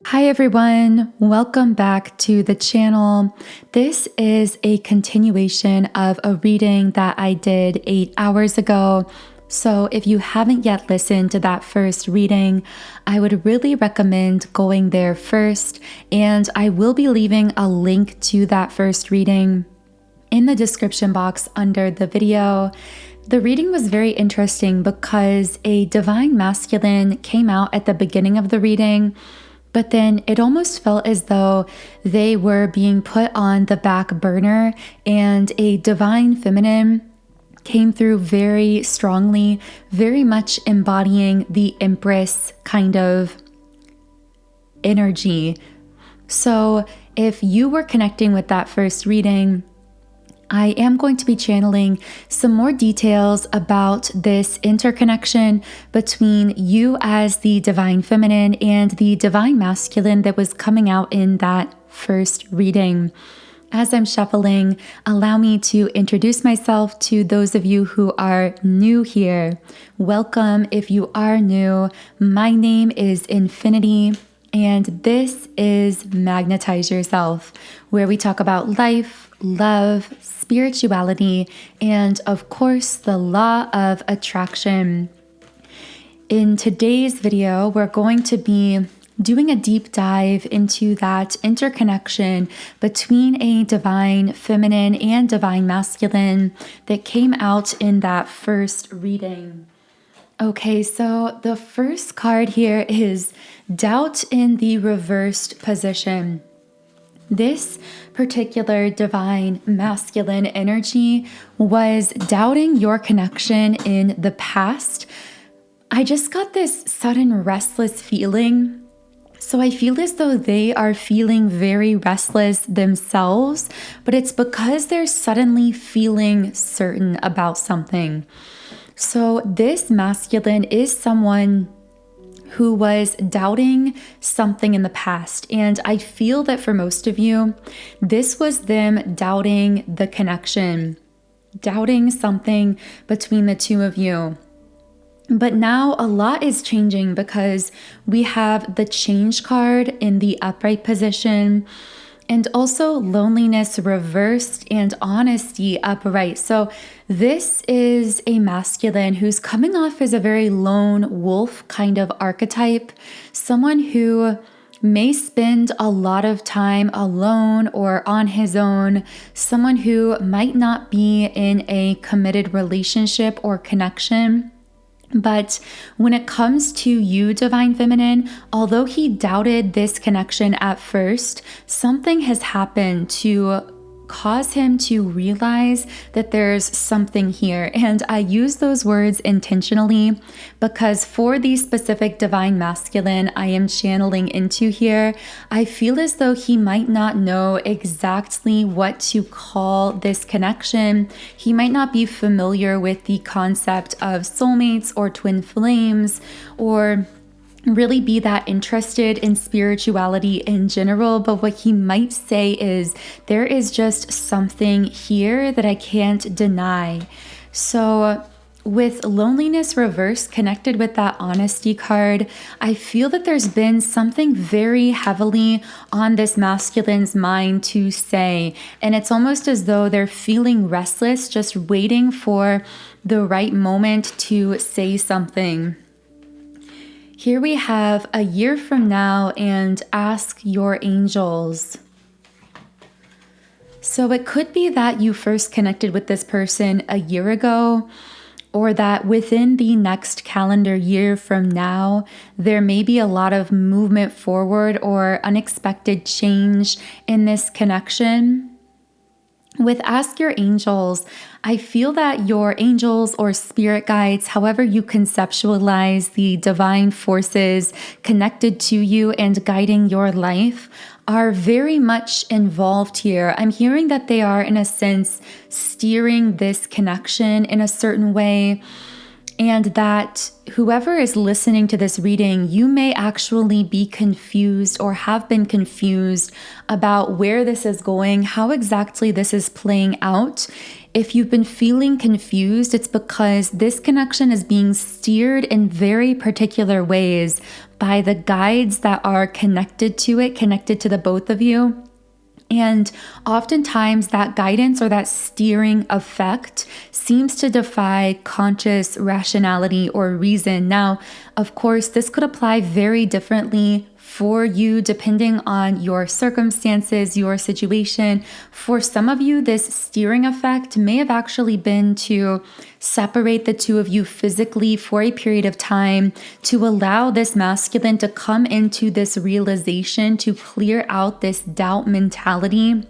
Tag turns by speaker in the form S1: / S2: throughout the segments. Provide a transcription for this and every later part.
S1: Hi everyone, welcome back to the channel. This is a continuation of a reading that I did 8 hours ago. So if you haven't yet listened to that first reading, I would really recommend going there first, and I will be leaving a link to that first reading in the description box under the video. The reading was very interesting because a divine masculine came out at the beginning of the reading, but then it almost felt as though they were being put on the back burner, and a divine feminine came through very strongly, very much embodying the Empress kind of energy. So if you were connecting with that first reading, I am going to be channeling some more details about this interconnection between you as the divine feminine and the divine masculine that was coming out in that first reading. As I'm shuffling, allow me to introduce myself to those of you who are new here. Welcome if you are new. My name is Infinity, and this is Magnetize Yourself, where we talk about life, love, spirituality, and of course, the law of attraction. In today's video, we're going to be doing a deep dive into that interconnection between a divine feminine and divine masculine that came out in that first reading. Okay, so the first card here is doubt in the reversed position. This particular divine masculine energy was doubting your connection in the past. I just got this sudden restless feeling. So I feel as though they are feeling very restless themselves, but it's because they're suddenly feeling certain about something. So this masculine is someone who was doubting something in the past. And I feel that for most of you, this was them doubting the connection, doubting something between the two of you. But now a lot is changing because we have the change card in the upright position, and also loneliness reversed and honesty upright. So this is a masculine who's coming off as a very lone wolf kind of archetype, someone who may spend a lot of time alone or on his own, someone who might not be in a committed relationship or connection. But when it comes to you, divine feminine, although he doubted this connection at first, something has happened to cause him to realize that there's something here. And I use those words intentionally because for the specific divine masculine I am channeling into here, I feel as though he might not know exactly what to call this connection. He might not be familiar with the concept of soulmates or twin flames, or really be that interested in spirituality in general, but what he might say is, there is just something here that I can't deny. So with loneliness reverse connected with that honesty card, I feel that there's been something very heavily on this masculine's mind to say, and it's almost as though they're feeling restless, just waiting for the right moment to say something. Here we have a year from now and ask your angels. So it could be that you first connected with this person a year ago, or that within the next calendar year from now, there may be a lot of movement forward or unexpected change in this connection. With Ask Your Angels, I feel that your angels or spirit guides, however you conceptualize the divine forces connected to you and guiding your life, are very much involved here. I'm hearing that they are, in a sense, steering this connection in a certain way, and that whoever is listening to this reading, you may actually be confused or have been confused about where this is going, how exactly this is playing out. If you've been feeling confused, it's because this connection is being steered in very particular ways by the guides that are connected to it, connected to the both of you. And oftentimes that guidance or that steering effect seems to defy conscious rationality or reason. Now, of course, this could apply very differently for you depending on your circumstances, your situation. For some of you, this steering effect may have actually been to separate the two of you physically for a period of time, to allow this masculine to come into this realization, to clear out this doubt mentality,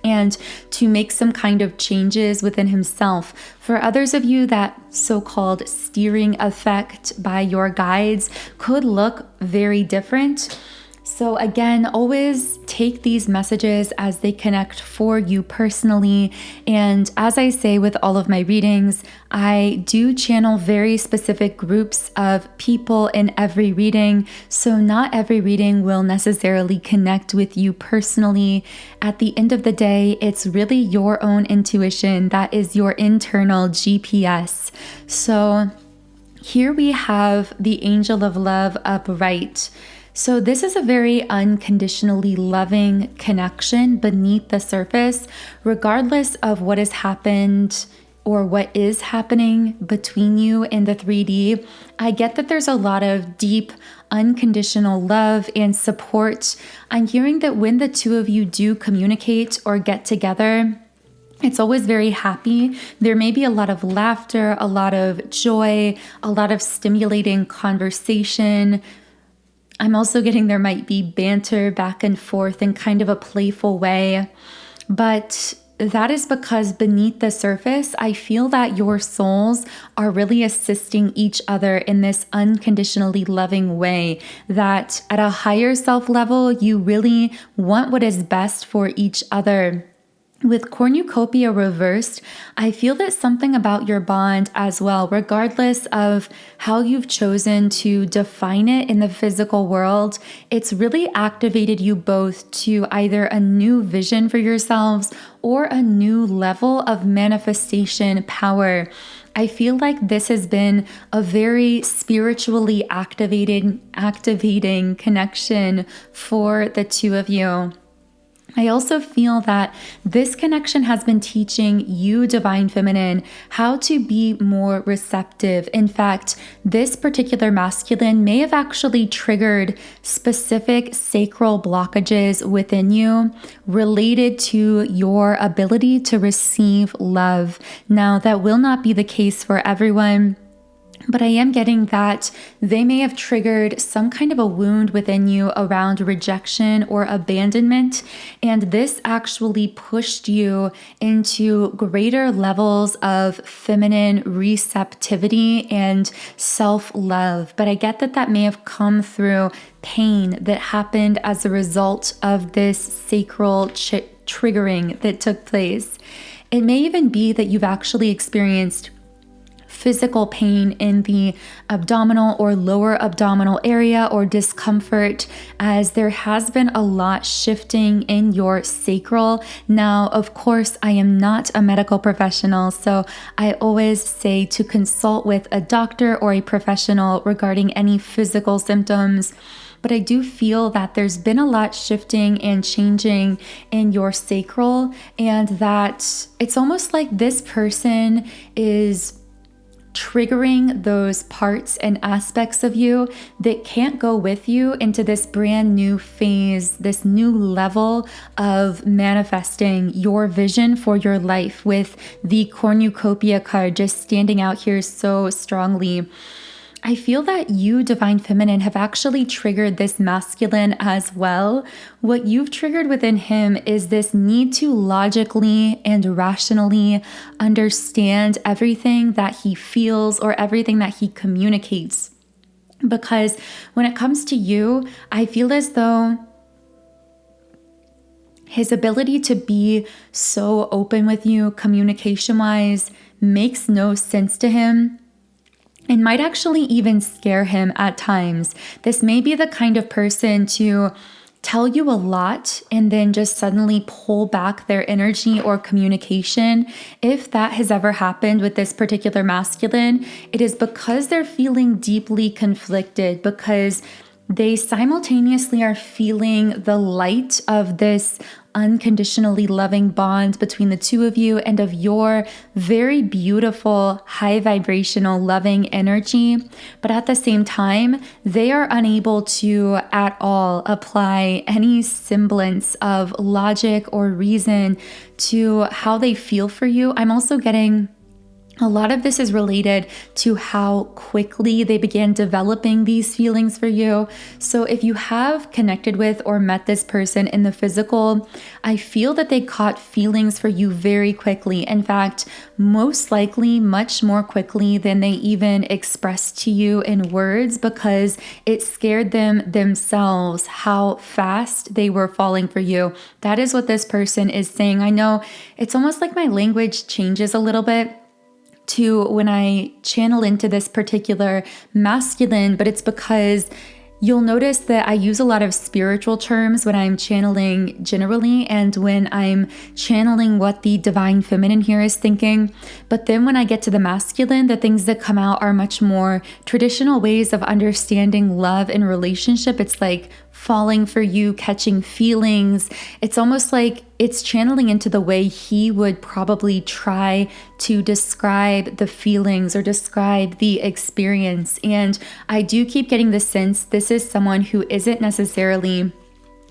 S1: and to make some kind of changes within himself. For others of you, that so-called steering effect by your guides could look very different. So again, always take these messages as they connect for you personally. And as I say with all of my readings, I do channel very specific groups of people in every reading. So not every reading will necessarily connect with you personally. At the end of the day, it's really your own intuition that is your internal GPS. So here we have the angel of love upright. So this is a very unconditionally loving connection beneath the surface, regardless of what has happened or what is happening between you in the 3D. I get that there's a lot of deep, unconditional love and support. I'm hearing that when the two of you do communicate or get together, it's always very happy. There may be a lot of laughter, a lot of joy, a lot of stimulating conversation. I'm also getting there might be banter back and forth in kind of a playful way, but that is because beneath the surface, I feel that your souls are really assisting each other in this unconditionally loving way, that at a higher self level, you really want what is best for each other. With cornucopia reversed, I feel that something about your bond as well, regardless of how you've chosen to define it in the physical world, it's really activated you both to either a new vision for yourselves or a new level of manifestation power. I feel like this has been a very spiritually activating connection for the two of you. I also feel that this connection has been teaching you, Divine Feminine, how to be more receptive. In fact, this particular masculine may have actually triggered specific sacral blockages within you related to your ability to receive love. Now, that will not be the case for everyone, but I am getting that they may have triggered some kind of a wound within you around rejection or abandonment. And this actually pushed you into greater levels of feminine receptivity and self-love. But I get that that may have come through pain that happened as a result of this sacral triggering that took place. It may even be that you've actually experienced physical pain in the abdominal or lower abdominal area or discomfort, as there has been a lot shifting in your sacral. Now, of course, I am not a medical professional, so I always say to consult with a doctor or a professional regarding any physical symptoms. But I do feel that there's been a lot shifting and changing in your sacral, and that it's almost like this person is triggering those parts and aspects of you that can't go with you into this brand new phase, this new level of manifesting your vision for your life, with the cornucopia card just standing out here so strongly. I feel that you, Divine Feminine, have actually triggered this masculine as well. What you've triggered within him is this need to logically and rationally understand everything that he feels or everything that he communicates. Because when it comes to you, I feel as though his ability to be so open with you communication-wise makes no sense to him. It might actually even scare him at times. This may be the kind of person to tell you a lot and then just suddenly pull back their energy or communication. If that has ever happened with this particular masculine, it is because they're feeling deeply conflicted, because They simultaneously are feeling the light of this unconditionally loving bond between the two of you and of your very beautiful, high vibrational, loving energy. But at the same time, they are unable to at all apply any semblance of logic or reason to how they feel for you. I'm also getting a lot of this is related to how quickly they began developing these feelings for you. So if you have connected with or met this person in the physical, I feel that they caught feelings for you very quickly. In fact, most likely much more quickly than they even expressed to you in words, because it scared them themselves how fast they were falling for you. That is what this person is saying. I know it's almost like my language changes a little bit to when I channel into this particular masculine, but it's because you'll notice that I use a lot of spiritual terms when I'm channeling generally and when I'm channeling what the divine feminine here is thinking. But then when I get to the masculine, the things that come out are much more traditional ways of understanding love and relationship. It's like falling for you, catching feelings. It's almost like it's channeling into the way he would probably try to describe the feelings or describe the experience. And I do keep getting the sense this is someone who isn't necessarily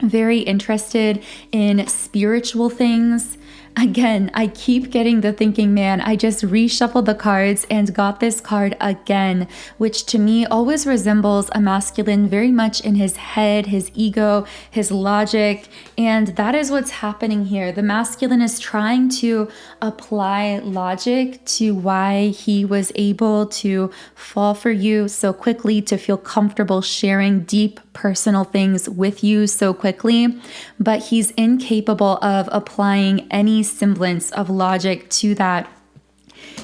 S1: very interested in spiritual things. Again, I keep getting the thinking, man, I just reshuffled the cards and got this card again, which to me always resembles a masculine very much in his head, his ego, his logic. And that is what's happening here. The masculine is trying to apply logic to why he was able to fall for you so quickly, to feel comfortable sharing deep personal things with you so quickly, but he's incapable of applying any semblance of logic to that.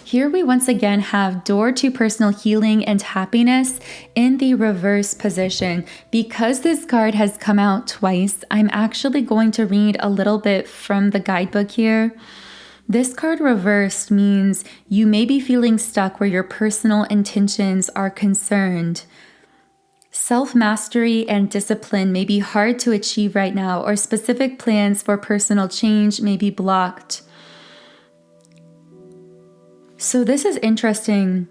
S1: Here we once again have door to personal healing and happiness in the reverse position. Because this card has come out twice, I'm actually going to read a little bit from the guidebook here. This card reversed means you may be feeling stuck where your personal intentions are concerned. Self-mastery and discipline may be hard to achieve right now, or specific plans for personal change may be blocked. So this is interesting.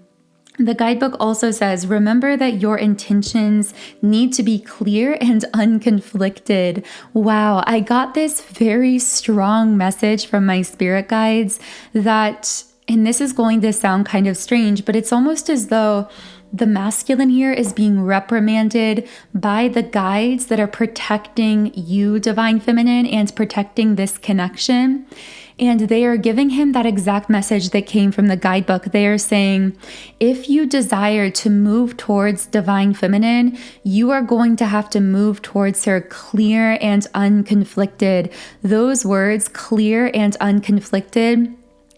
S1: The guidebook also says, remember that your intentions need to be clear and unconflicted. Wow, I got this very strong message from my spirit guides that, and this is going to sound kind of strange, but it's almost as though the masculine here is being reprimanded by the guides that are protecting you, divine feminine, and protecting this connection. And they are giving him that exact message that came from the guidebook. They are saying, if you desire to move towards divine feminine, you are going to have to move towards her clear and unconflicted. Those words, clear and unconflicted,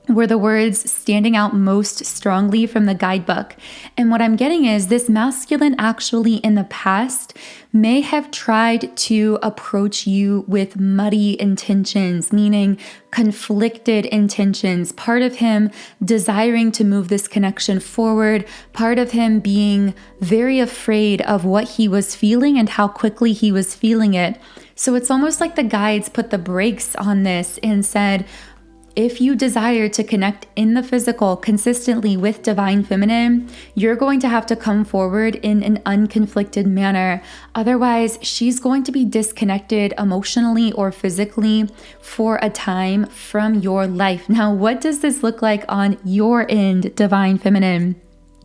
S1: were the words standing out most strongly from the guidebook. And what I'm getting is this masculine actually in the past may have tried to approach you with muddy intentions, meaning conflicted intentions. Part of him desiring to move this connection forward, part of him being very afraid of what he was feeling and how quickly he was feeling it. So it's almost like the guides put the brakes on this and said, if you desire to connect in the physical consistently with divine feminine, you're going to have to come forward in an unconflicted manner. Otherwise, she's going to be disconnected emotionally or physically for a time from your life. Now, what does this look like on your end, divine feminine?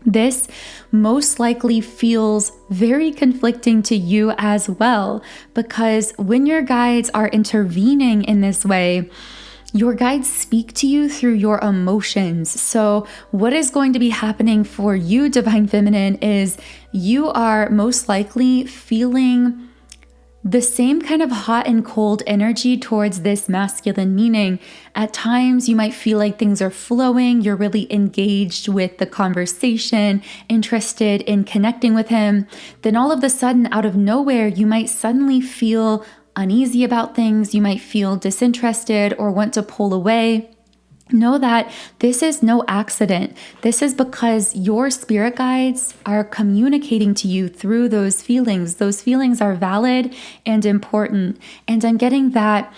S1: This most likely feels very conflicting to you as well, because when your guides are intervening in this way, your guides speak to you through your emotions. So what is going to be happening for you, divine feminine, is you are most likely feeling the same kind of hot and cold energy towards this masculine, meaning at times you might feel like things are flowing, you're really engaged with the conversation, interested in connecting with him. Then all of a sudden, out of nowhere, you might suddenly feel uneasy about things, you might feel disinterested or want to pull away. know that this is no accident. This is because your spirit guides are communicating to you through those feelings. Those feelings are valid and important. And I'm getting that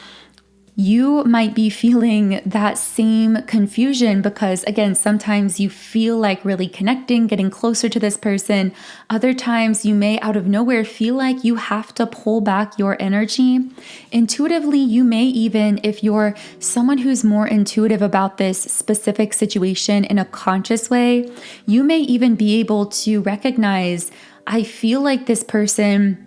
S1: you might be feeling that same confusion because, again, sometimes you feel like really connecting, getting closer to this person. Other times you may out of nowhere feel like you have to pull back your energy. Intuitively, you may even, if you're someone who's more intuitive about this specific situation in a conscious way, you may even be able to recognize, I feel like this person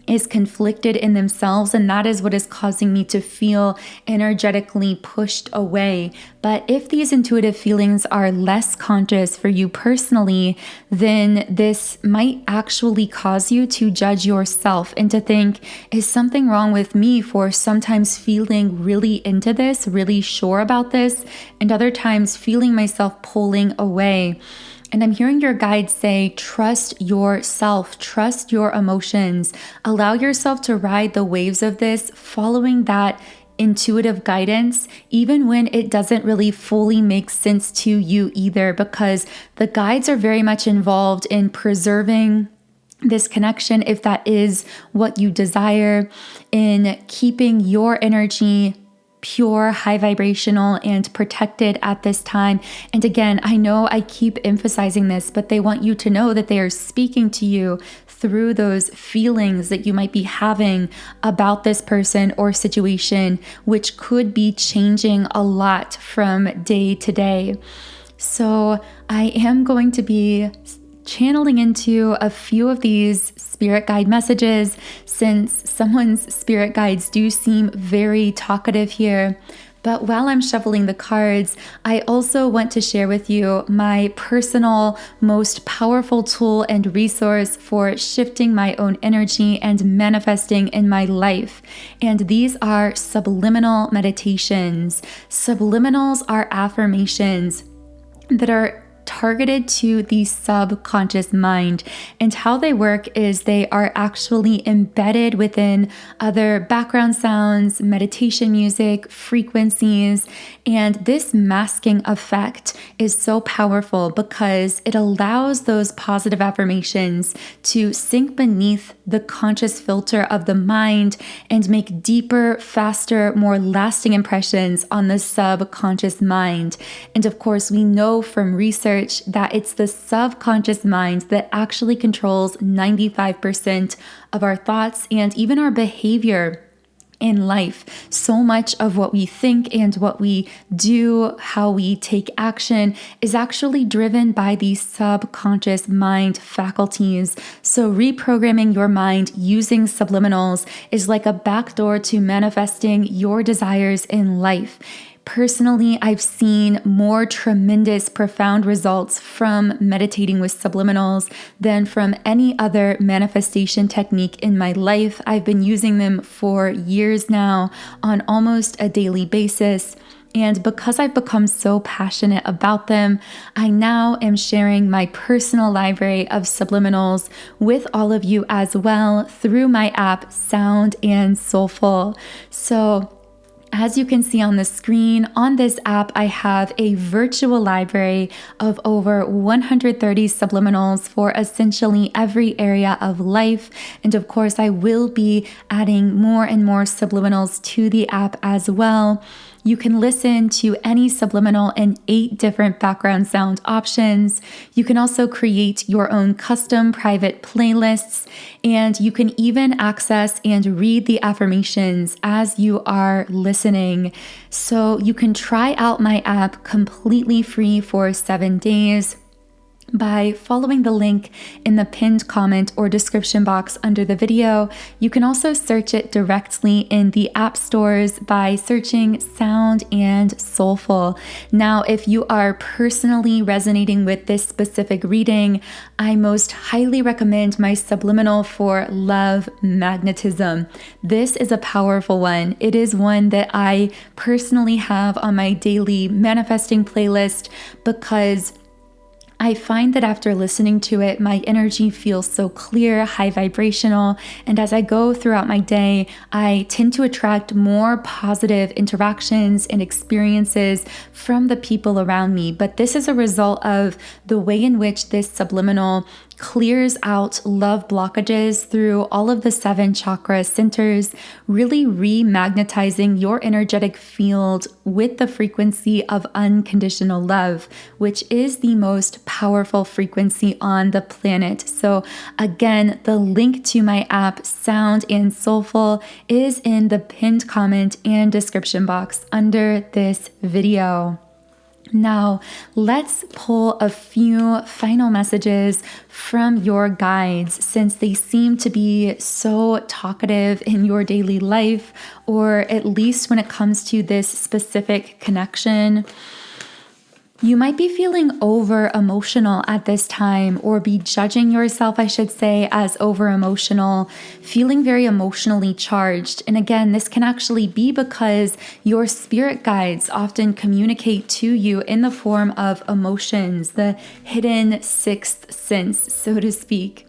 S1: is conflicted in themselves, and that is what is causing me to feel energetically pushed away. But if these intuitive feelings are less conscious for you personally, then this might actually cause you to judge yourself and to think, is something wrong with me for sometimes feeling really into this, really sure about this, and other times feeling myself pulling away. And I'm hearing your guides say, trust yourself, trust your emotions, allow yourself to ride the waves of this, following that intuitive guidance, even when it doesn't really fully make sense to you either, because the guides are very much involved in preserving this connection, if that is what you desire, in keeping your energy pure, high vibrational, and protected at this time. And again, I know I keep emphasizing this, but they want you to know that they are speaking to you through those feelings that you might be having about this person or situation, which could be changing a lot from day to day. So I am going to be channeling into a few of these spirit guide messages, since someone's spirit guides do seem very talkative here. But while I'm shuffling the cards, I also want to share with you my personal, most powerful tool and resource for shifting my own energy and manifesting in my life. And these are subliminal meditations. Subliminals are affirmations that are targeted to the subconscious mind. And how they work is they are actually embedded within other background sounds, meditation music, frequencies. And this masking effect is so powerful because it allows those positive affirmations to sink beneath the conscious filter of the mind and make deeper, faster, more lasting impressions on the subconscious mind. And of course, we know from research that it's the subconscious mind that actually controls 95% of our thoughts and even our behavior in life. So much of what we think and what we do, how we take action, is actually driven by the subconscious mind faculties. So reprogramming your mind using subliminals is like a backdoor to manifesting your desires in life. Personally, I've seen more tremendous, profound results from meditating with subliminals than from any other manifestation technique in my life. I've been using them for years now on almost a daily basis. And because I've become so passionate about them, I now am sharing my personal library of subliminals with all of you as well through my app, Sound and Soulful. So as you can see on the screen, on this app, I have a virtual library of over 130 subliminals for essentially every area of life. And of course, I will be adding more and more subliminals to the app as well. You can listen to any subliminal in 8 different background sound options. You can also create your own custom private playlists, and you can even access and read the affirmations as you are listening. So you can try out my app completely free for 7 days by following the link in the pinned comment or description box under the video. You can also search it directly in the app stores by searching Sound and Soulful. Now, if you are personally resonating with this specific reading, I most highly recommend my subliminal for love, Magnetism. This is a powerful one. It is one that I personally have on my daily manifesting playlist because I find that after listening to it, my energy feels so clear, high vibrational, and as I go throughout my day, I tend to attract more positive interactions and experiences from the people around me. But this is a result of the way in which this subliminal clears out love blockages through all of the 7 chakra centers, really remagnetizing your energetic field with the frequency of unconditional love, which is the most powerful frequency on the planet. So again, the link to my app, Sound and Soulful, is in the pinned comment and description box under this video. Now, let's pull a few final messages from your guides, since they seem to be so talkative in your daily life, or at least when it comes to this specific connection. You might be feeling over emotional at this time, or be judging yourself, I should say, as over emotional, feeling very emotionally charged. And again, this can actually be because your spirit guides often communicate to you in the form of emotions, the hidden sixth sense, so to speak.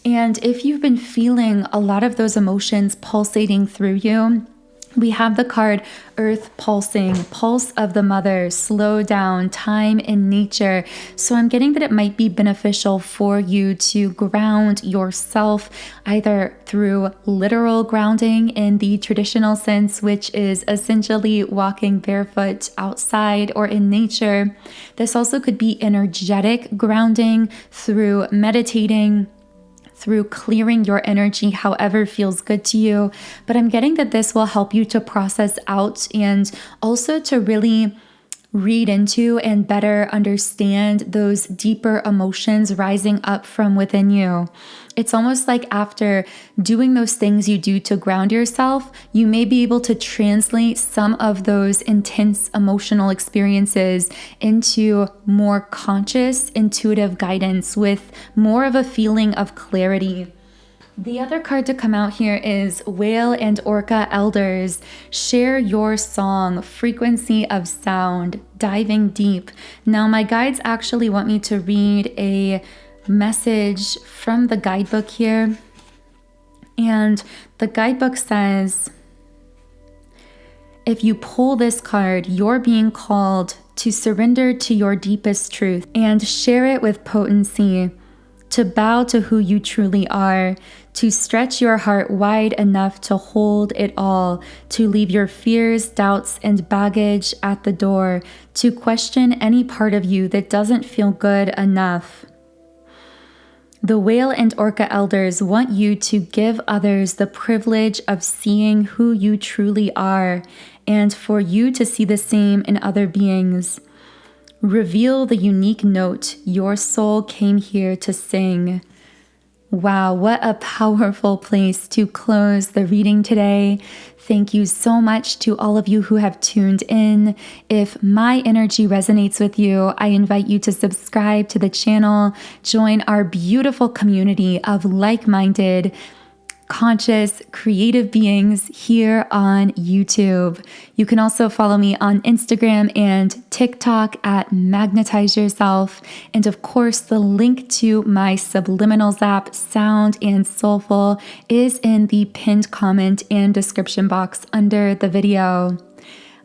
S1: And if you've been feeling a lot of those emotions pulsating through you, we have the card Earth Pulsing, Pulse of the Mother, Slow Down, Time in Nature. So I'm getting that it might be beneficial for you to ground yourself, either through literal grounding in the traditional sense, which is essentially walking barefoot outside or in nature. This also could be energetic grounding through meditating, through clearing your energy however feels good to you. But I'm getting that this will help you to process out and also to really read into and better understand those deeper emotions rising up from within you. It's almost like after doing those things you do to ground yourself, you may be able to translate some of those intense emotional experiences into more conscious, intuitive guidance with more of a feeling of clarity. The other card to come out here is Whale and Orca Elders. Share your song, frequency of sound, diving deep. Now, my guides actually want me to read a message from the guidebook here. And the guidebook says, if you pull this card, you're being called to surrender to your deepest truth and share it with potency, to bow to who you truly are, to stretch your heart wide enough to hold it all, to leave your fears, doubts, and baggage at the door, to question any part of you that doesn't feel good enough. The Whale and Orca Elders want you to give others the privilege of seeing who you truly are, and for you to see the same in other beings. Reveal the unique note your soul came here to sing. Wow, what a powerful place to close the reading today. Thank you so much to all of you who have tuned in. If my energy resonates with you, I invite you to subscribe to the channel, join our beautiful community of like-minded, conscious, creative beings here on YouTube. You can also follow me on Instagram and TikTok at Magnetize Yourself. And of course, the link to my Subliminals app, Sound and Soulful, is in the pinned comment and description box under the video.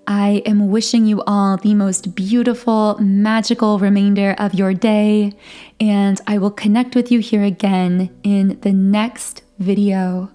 S1: I am wishing you all the most beautiful, magical remainder of your day, and I will connect with you here again in the next video.